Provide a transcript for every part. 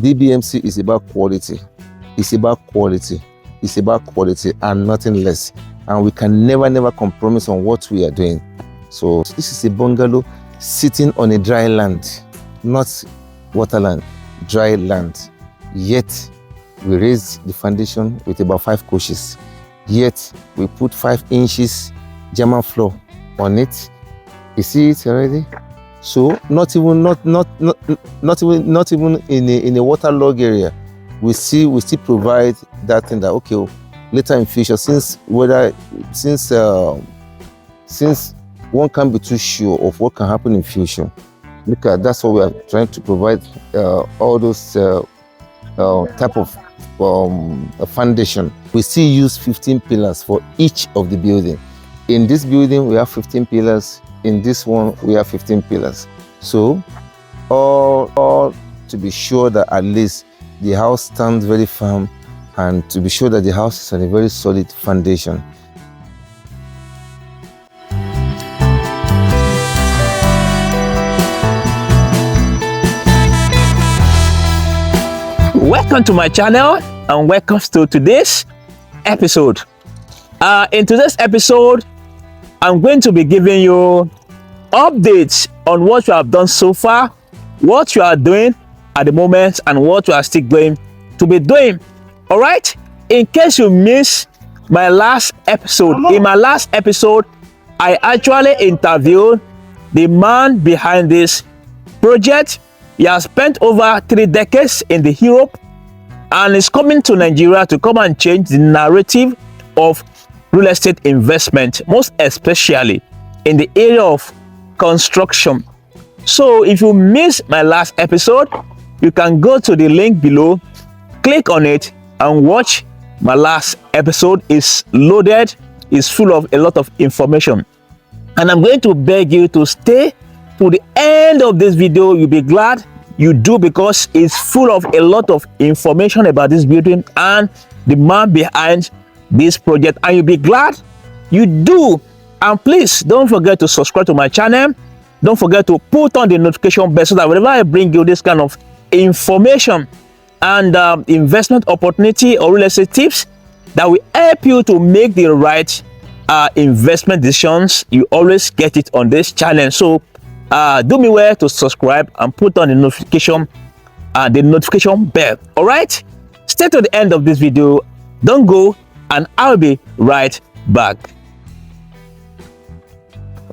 DBMC is about quality. It's about quality. It's about quality and nothing less. And we can never compromise on what we are doing. So this is a bungalow sitting on a dry land, not waterland, dry land. Yet we raised the foundation with about 5 coaches. Yet we put 5 inches German floor on it. You see it already? So not even in a waterlogged area, we still provide that thing that okay, later in future, since one can't be too sure of what can happen in future. Look at that's what we are trying to provide, all those type of foundation. We still use 15 pillars for each of the building. In this building, we have 15 pillars. In this one, we have 15 pillars. So, all to be sure that at least the house stands very firm, and to be sure that the house is on a very solid foundation. Welcome to my channel and welcome to today's episode. In today's episode, I'm going to be giving you updates on what you have done so far, what you are doing at the moment, and what you are still going to be doing. All right? In case you missed my last episode, in my last episode, I actually interviewed the man behind this project. He has spent over 3 decades in the Europe and is coming to Nigeria to come and change the narrative of real estate investment, most especially in the area of construction. So if you missed my last episode, you can go to the link below, click on it and watch my last episode. Is loaded, is full of a lot of information. And I'm going to beg you to stay to the end of this video. You'll be glad you do, because it's full of a lot of information about this building and the man behind this project, and you'll be glad you do. And please don't forget to subscribe to my channel. Don't forget to put on the notification bell so that whenever I bring you this kind of information and investment opportunity or real estate tips that will help you to make the right investment decisions, you always get it on this channel. So do me well to subscribe and put on the notification bell. All right, stay to the end of this video, don't go, and I'll be right back.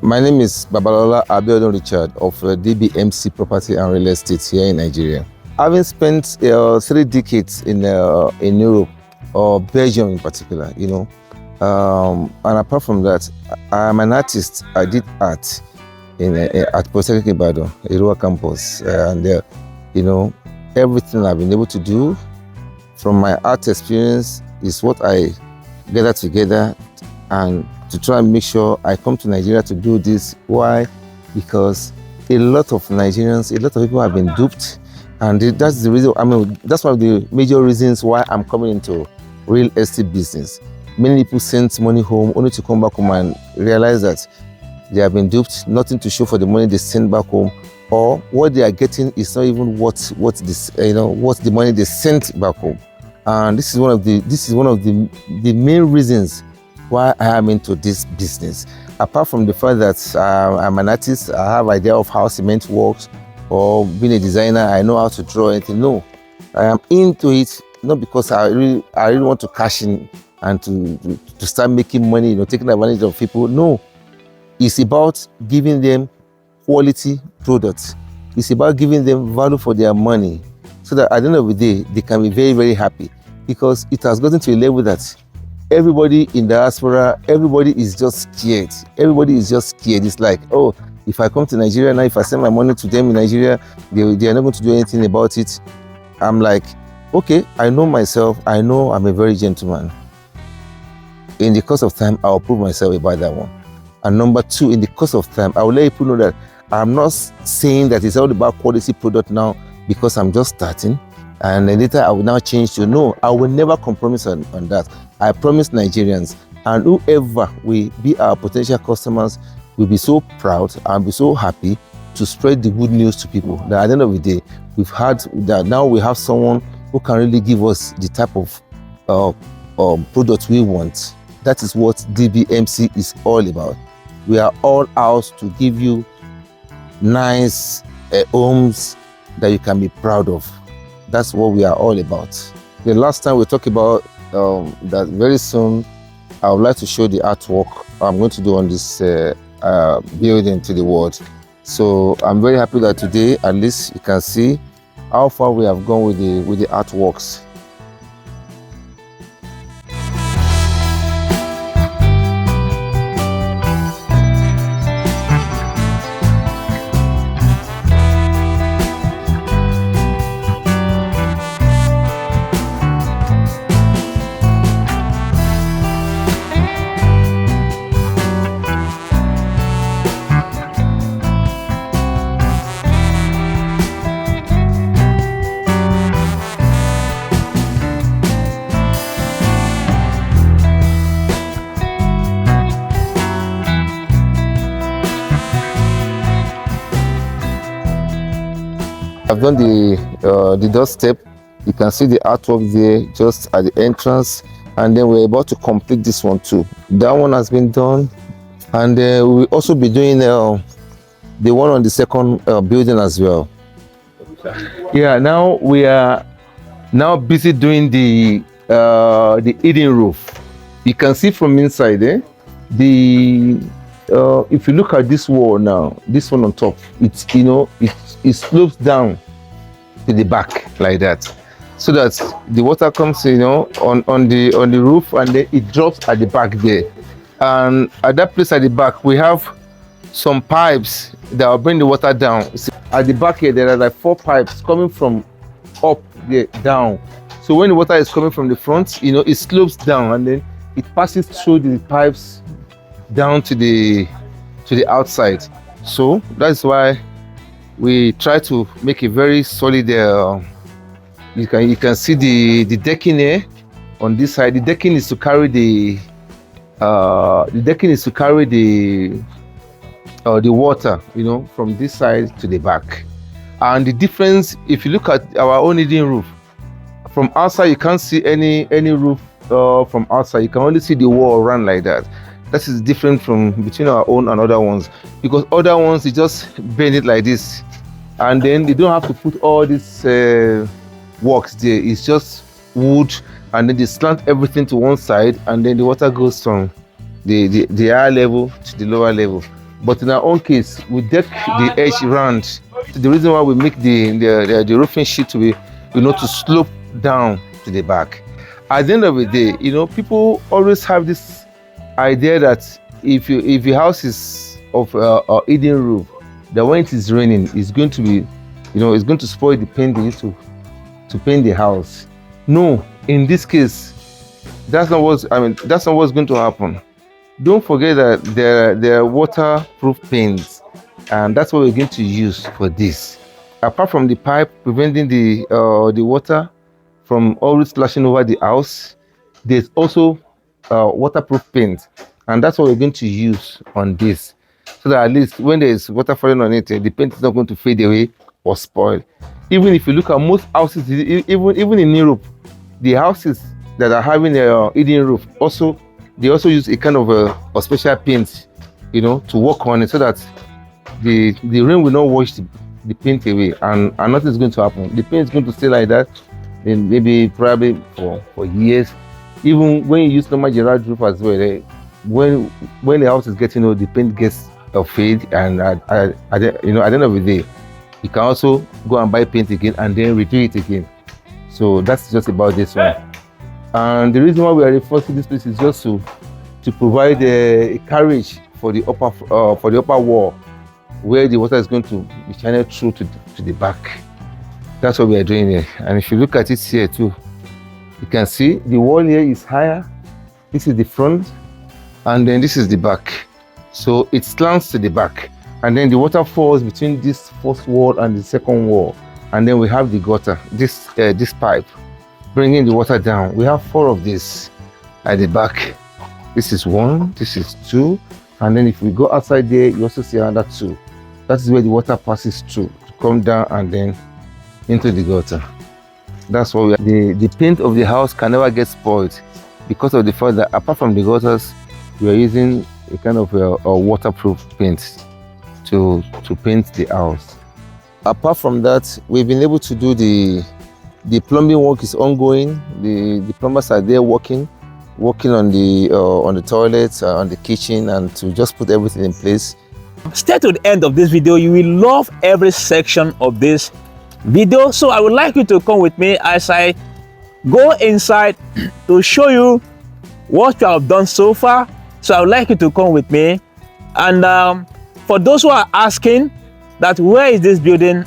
My name is Babalola Abiodun Richard of DBMC Property and Real Estate here in Nigeria. Having spent 3 decades in Europe, or Belgium in particular, you know, and apart from that, I'm an artist. I did art at Polytechnic Ibadan, Irua campus, and you know, everything I've been able to do from my art experience is what I gather together and to try and make sure I come to Nigeria to do this. Why? Because a lot of Nigerians, a lot of people have been duped, and that's the reason. I mean, that's one of the major reasons why I'm coming into real estate business. Many people send money home only to come back home and realize that they have been duped, nothing to show for the money they send back home, or what they are getting is not even what the money they sent back home. And this is one of the main reasons why I am into this business. Apart from the fact that I'm an artist, I have idea of how cement works, or being a designer, I know how to draw anything. No, I am into it not because I really want to cash in and to start making money, you know, taking advantage of people. No, it's about giving them quality products. It's about giving them value for their money, so that at the end of the day, they can be very, very happy, because it has gotten to a level that everybody in diaspora, everybody is just scared. Everybody is just scared. It's like, oh, if I come to Nigeria now, if I send my money to them in Nigeria, they are not going to do anything about it. I'm like, okay, I know myself. I know I'm a very gentleman. In the course of time, I'll prove myself about that one. And number 2, in the course of time, I will let people know that I'm not saying that it's all about quality product now because I'm just starting. And then later I will now change to no, I will never compromise on that. I promise Nigerians, and whoever will be our potential customers will be so proud and be so happy to spread the good news to people. That at the end of the day, we've had that now we have someone who can really give us the type of product we want. That is what DBMC is all about. We are all out to give you nice homes that you can be proud of. That's what we are all about. The last time we talked about that very soon, I would like to show the artwork I'm going to do on this building to the world. So I'm very happy that today, at least you can see how far we have gone with the artworks. I've done the doorstep. You can see the artwork there just at the entrance, and then we're about to complete this one too. That one has been done, and we'll also be doing the one on the second building as well. Yeah, now we are busy doing the hidden roof. You can see from inside there. If you look at this wall now, this one on top, it's it slopes down to the back like that, so that the water comes on the roof, and then it drops at the back there. And at that place at the back, we have some pipes that will bring the water down. See, at the back here, there are like 4 pipes coming from up there down. So when the water is coming from the front, it slopes down, and then it passes through the pipes down to the outside. So that's why we try to make a very solid. You can see the decking here on this side. The decking is to carry the water, from this side to the back. And the difference, if you look at our own hidden roof, from outside you can't see any roof from outside. You can only see the wall run like that. That is different from between our own and other ones, because other ones you just bend it like this, and then you don't have to put all these works there. It's just wood, and then they slant everything to one side, and then the water goes from the higher level to the lower level. But in our own case, we deck the edge round. The reason why we make the roofing sheet to be to slope down to the back. At the end of the day, people always have this idea that if your house is of a hidden roof, that when it is raining, it's going to be, it's going to spoil the paint they used to paint the house. No, in this case, that's not what's going to happen. Don't forget that there are waterproof paints, and that's what we're going to use for this. Apart from the pipe preventing the water from always splashing over the house, there's also waterproof paint, and that's what we're going to use on this, so that at least when there is water falling on it, the paint is not going to fade away or spoil. Even if you look at most houses, even in Europe, the houses that are having a hidden roof they also use a kind of a special paint, to work on it, so that the rain will not wash the paint away, and nothing is going to happen. The paint is going to stay like that, then maybe probably for years. Even when you use normal Gerard roof as well, when the house is getting old, the paint gets fade, and at the end of the day, you can also go and buy paint again and then redo it again. So that's just about this one. And the reason why we are reinforcing this place is just to provide a carriage for the upper wall, where the water is going to be channeled through to the back. That's what we are doing here. And if you look at it here too, you can see the wall here is higher. This is the front, and then this is the back. So it slants to the back, and then the water falls between this first wall and the second wall, and then we have the gutter, this pipe bringing the water down. We have 4 of these at the back. This is 1, this is 2, and then if we go outside there, you also see another 2. That is where the water passes through to come down and then into the gutter. That's why the paint of the house can never get spoiled, because of the fact that apart from the gutters, we are using a kind of a waterproof paint to paint the house. Apart from that, we've been able to do the plumbing work is ongoing. The plumbers are there working on the toilets, on the kitchen, and to just put everything in place. Stay to the end of this video. You will love every section of this video. So I would like you to come with me as I go inside to show you what we have done so far. So I would like you to come with me. And for those who are asking that where is this building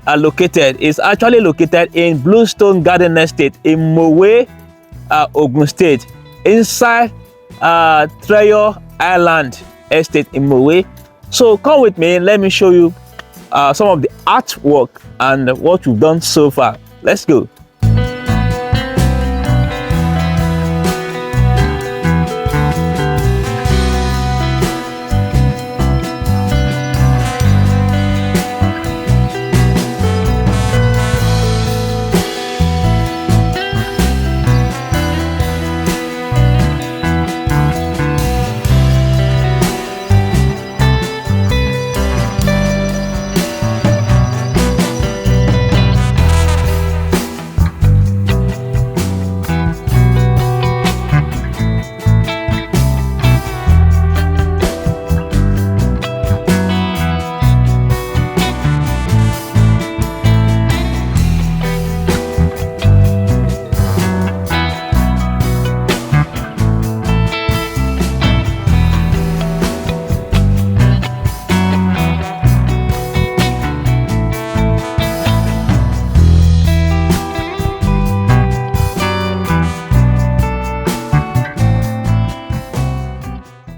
located, it's actually located in Bluestone Garden Estate in Mowe, Ogun State, inside Treyo Island Estate in Mowe. So come with me, let me show you some of the artwork and what we've done so far. Let's go.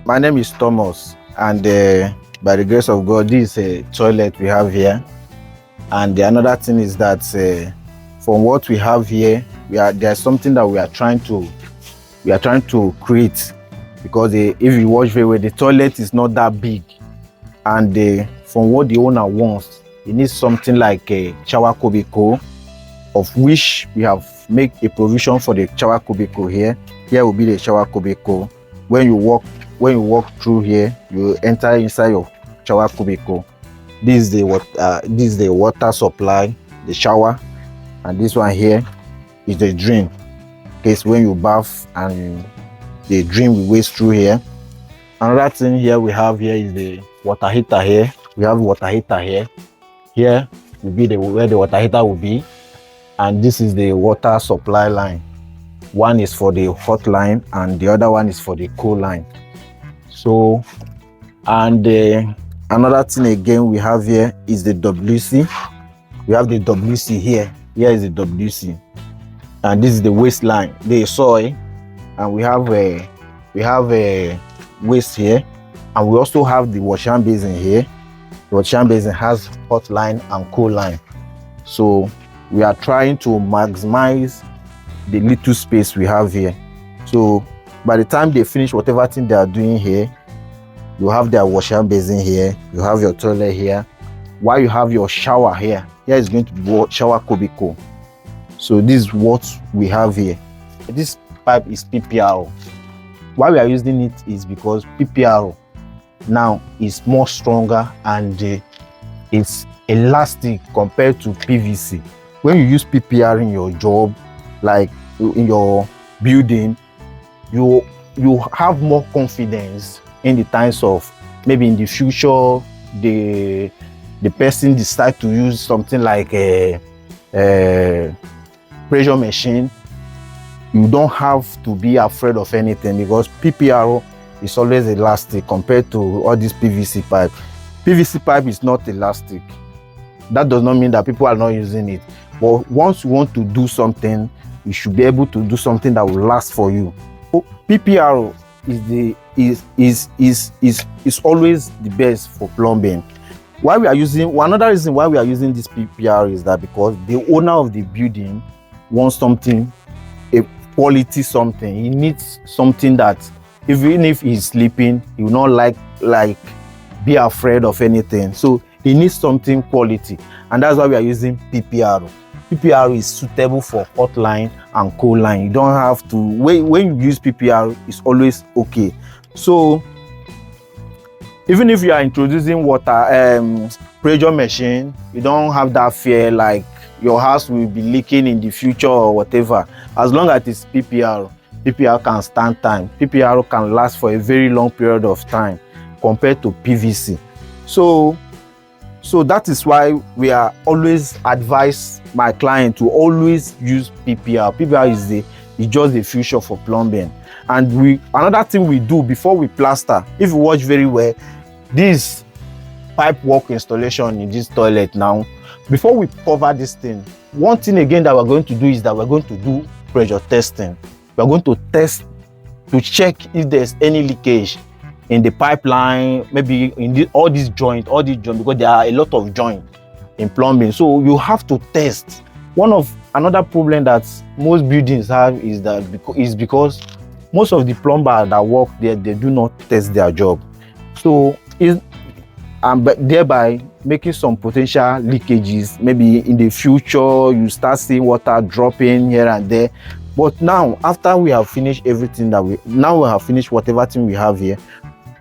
My name is Thomas, and by the grace of God, this is a toilet we have here. And another thing is that from what we have here, there's something that we are trying to create, because if you watch very well, the toilet is not that big, and from what the owner wants, he needs something like a shower cubicle, of which we have made a provision for the shower cubicle here. Here will be the shower cubicle. When you walk through here, you enter inside your shower cubicle. This is the water supply, the shower, and this one here is the drain. In case when you bath and the drain will waste through here. Another thing here we have here is the water heater here. We have water heater here. Here will be where the water heater will be, and this is the water supply line. One is for the hot line and the other one is for the cool line. So, and another thing again we have here is the WC. We have the WC here. Here is the WC, and this is the waste line, the soil, and we have a waste here, and we also have the washing basin here. The washing basin has hot line and cool line. So we are trying to maximize the little space we have here. So by the time they finish whatever thing they are doing here, you have their washing basin here, you have your toilet here, while you have your shower here. Here is going to be shower cubicle. So this is what we have here. This pipe is PPR. Why we are using it is because PPR now is more stronger and it's elastic compared to PVC. When you use PPR in your job, like in your building, you have more confidence in the times of maybe in the future the person decide to use something like a pressure machine. You don't have to be afraid of anything, because PPR is always elastic compared to all this PVC pipe. PVC pipe is not elastic. That does not mean that people are not using it, but once you want to do something, you should be able to do something that will last for you. PPR is always the best for plumbing. Why we are using, another reason why we are using this PPR is that because the owner of the building wants something, a quality something. He needs something that even if he's sleeping, he will not like be afraid of anything. So He needs something quality, and that's why we are using PPR. PPR is suitable for hot line and cold line. You don't have to, when you use PPR, it's always okay. So even if you are introducing water pressure machine, you don't have that fear like your house will be leaking in the future or whatever. As long as it's PPR, PPR can stand time. PPR can last for a very long period of time compared to PVC. So that is why we are always advise my client to always use PPR. PPR is just the future for plumbing. And another thing we do before we plaster, if you watch very well, this pipe work installation in this toilet now, before we cover this thing, one thing again that we're going to do is that we're going to do pressure testing. We're going to test to check if there's any leakage in the pipeline, maybe in all these joints, because there are a lot of joints in plumbing. So you have to test. Another problem that most buildings have is because most of the plumbers that work there, they do not test their job. So thereby making some potential leakages. Maybe in the future you start seeing water dropping here and there. But now, after we have finished everything we have finished whatever thing we have here,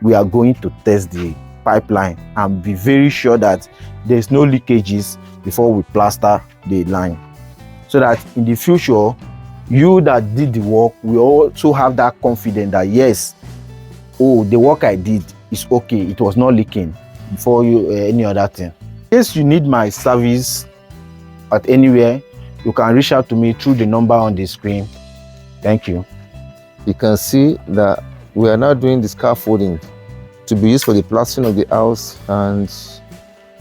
we are going to test the pipeline and be very sure that there's no leakages before we plaster the line, so that in the future, you that did the work will also have that confidence that yes, the work I did is okay, it was not leaking before any other thing. In case you need my service at anywhere, you can reach out to me through the number on the screen. Thank you. You can see that we are now doing the scaffolding to be used for the plastering of the house, and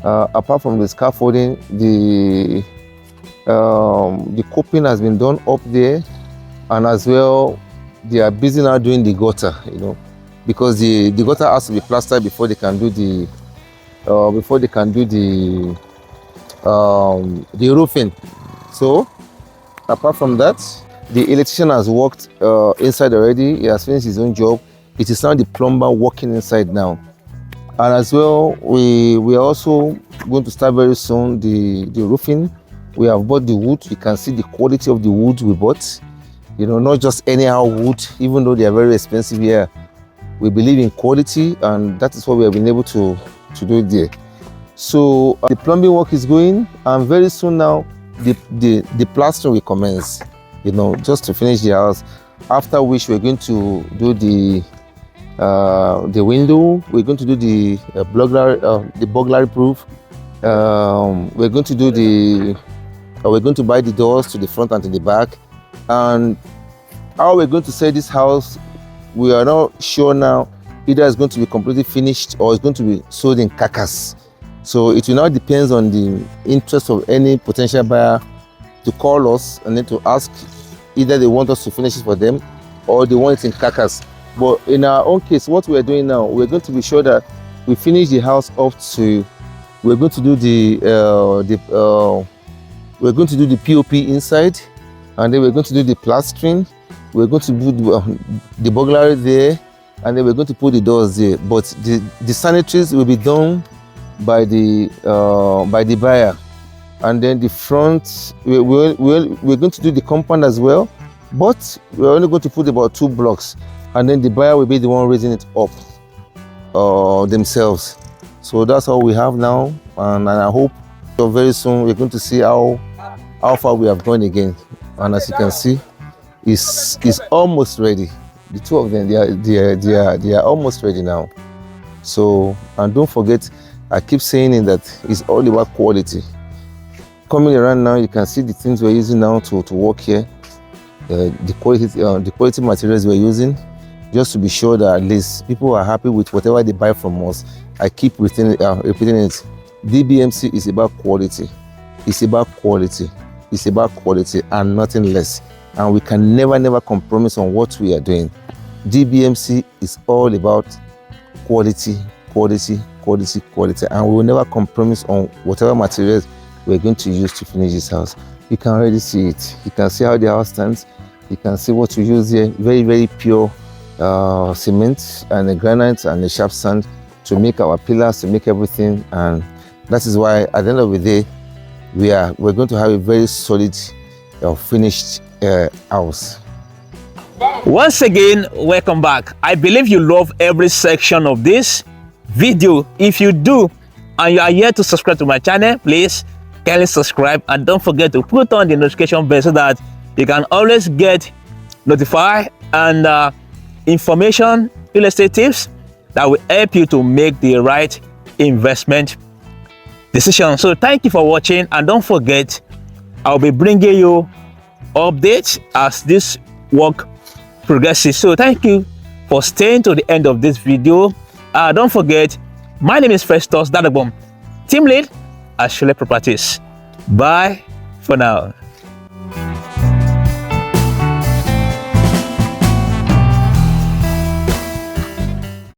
apart from the scaffolding, the coping has been done up there, and as well they are busy now doing the gutter, because the gutter has to be plastered before they can do the roofing. So apart from that, the electrician has worked inside already. He has finished his own job. It is now the plumber working inside now. And as well, we are also going to start very soon the roofing. We have bought the wood. You can see the quality of the wood we bought. Not just anyhow wood, even though they are very expensive here. We believe in quality, and that is what we have been able to do there. So the plumbing work is going, and very soon now the plastering will commence, just to finish the house. After which we're going to do the window. We're going to do the burglary proof. We're going to do we're going to buy the doors to the front and to the back. And how we're going to sell this house, we are not sure now. Either it's going to be completely finished or it's going to be sold in carcass. So it will now depends on the interest of any potential buyer to call us and then to ask either they want us to finish it for them or they want it in carcass. But in our own case, what we are doing now, we're going to be sure that we finish the house up to. We're going to do the POP inside, and then we're going to do the plastering. We're going to put the burglary there, and then we're going to put the doors there. But the sanitaries will be done by the buyer, and then the front we're going to do the compound as well, but we're only going to put about 2 blocks, and then the buyer will be the one raising it up themselves. So that's all we have now, and I hope very soon we're going to see how far we have gone again. And as you can see, it's almost ready. The two of them, they are almost ready now. So, and don't forget, I keep saying it, that it's all about quality. Coming around now, you can see the things we're using now to work here. The quality materials we're using, just to be sure that at least people are happy with whatever they buy from us. I keep repeating it. DBMC is about quality. It's about quality. It's about quality and nothing less. And we can never compromise on what we are doing. DBMC is all about quality, quality, quality, quality, and we will never compromise on whatever materials we're going to use to finish this house. You can already see it. You can see how the house stands. You can see what we use here. Very pure cement and the granite and the sharp sand to make our pillars, to make everything. And That is why at the end of the day, we're going to have a very solid, finished house. Once again, welcome back. I believe you love every section of this video. If you do, and you are yet to subscribe to my channel, please kindly subscribe, and don't forget to put on the notification bell so that you can always get notified and information, real estate tips that will help you to make the right investment decision. So thank you for watching, and don't forget, I'll be bringing you updates as this work progresses. So thank you for staying to the end of this video. Don't forget, my name is Festus Dadabom, team lead at Ashimolowo Properties. Bye for now.